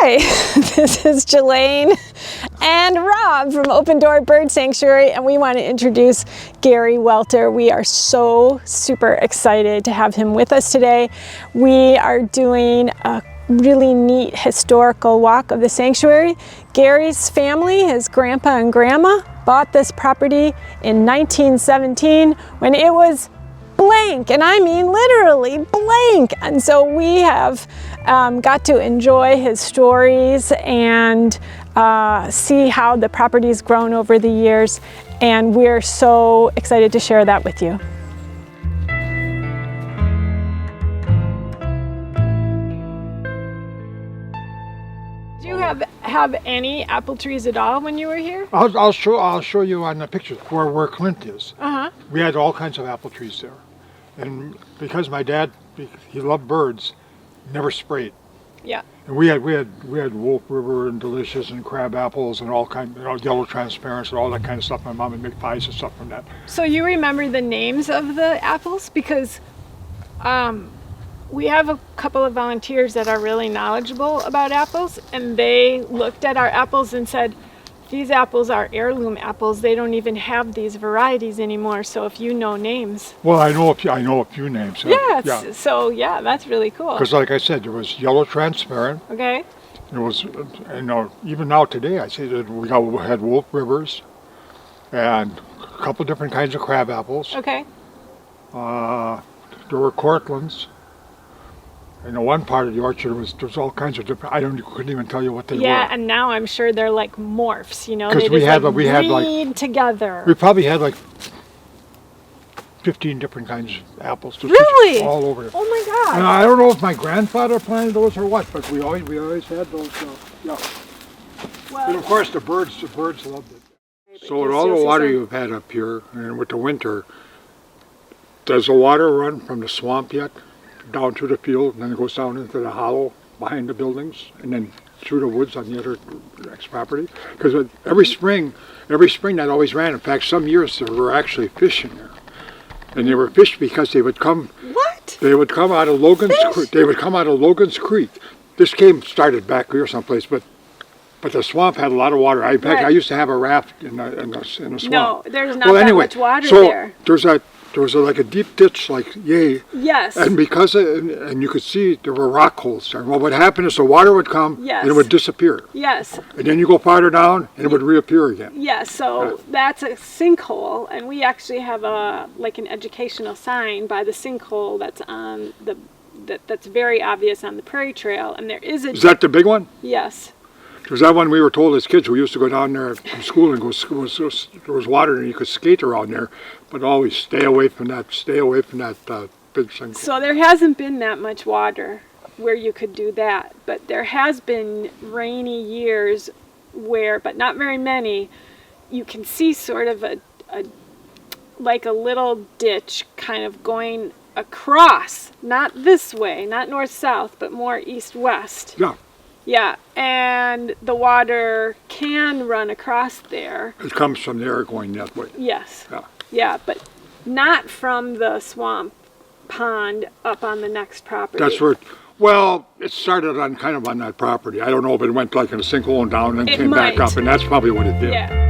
Hi, this is Jillaine and Rob from Open Door Bird Sanctuary, and we want to introduce Gary Welter. We are so super excited to have him with us today. We are doing a really neat historical walk of the sanctuary. Gary's family, his grandpa and grandma, bought this property in 1917 when it was blank, and I mean literally blank. And so we have got to enjoy his stories and see how the property's grown over the years, and we're so excited to share that with you. Did you have any apple trees at all when you were here? I'll show you on the picture where Clint is. We had all kinds of apple trees there, and because my dad, he loved birds, never sprayed. Yeah. And we had Wolf River and Delicious and crab apples and all kinds, yellow transparents and all that kind of stuff. My mom would make pies and stuff from that. So you remember the names of the apples? Because we have a couple of volunteers that are really knowledgeable about apples, and they looked at our apples and said, these apples are heirloom apples. They don't even have these varieties anymore. So if you know names. Well, I know a few names. Yeah. So yeah, that's really cool. Because like I said, there was yellow transparent. Okay. There was, even now today, I say that we had Wolf Rivers and a couple different kinds of crab apples. Okay. There were Cortlands. In the one part of the orchard there's all kinds of different. couldn't even tell you what they were. Yeah, and now I'm sure they're like morphs. You know, because we had like together. We probably had like 15 different kinds of apples. Just really? All over it. Oh my God! And I don't know if my grandfather planted those or what, but we always had those. Yeah. Well, and of course the birds loved it. So with all the water you've had up here, and with the winter, does the water run from the swamp yet? Down through the field, and then it goes down into the hollow behind the buildings, and then through the woods on the other next property. Because every spring that always ran. In fact, some years there were actually fish in there, and they were fish because they would come. What? They would come out of Logan's. They would come out of Logan's Creek. This started back here someplace, but the swamp had a lot of water. In fact, I used to have a raft in the swamp. No, there's not that much water there. There was like a deep ditch, like yay. Yes. And because and you could see there were rock holes there. Well, what happened is the water would come and it would disappear. Yes. And then you go farther down and it would reappear again. Yes. So that's a sinkhole, and we actually have an educational sign by the sinkhole that's on that's very obvious on the Prairie Trail, and there is a. Is that the big one? Yes. Was that one we were told as kids? We used to go down there from school and there was water and you could skate around there, but always stay away from that big thing. So there hasn't been that much water where you could do that, but there has been rainy years but not very many, you can see sort of like a little ditch kind of going across, not this way, not north-south, but more east-west. Yeah. Yeah, and the water can run across there. It comes from there going that way. Yes. Yeah. Yeah, but not from the swamp pond up on the next property. That's where, it started on that property. I don't know if it went like in a sinkhole and down and then came back up, and that's probably what it did. Yeah.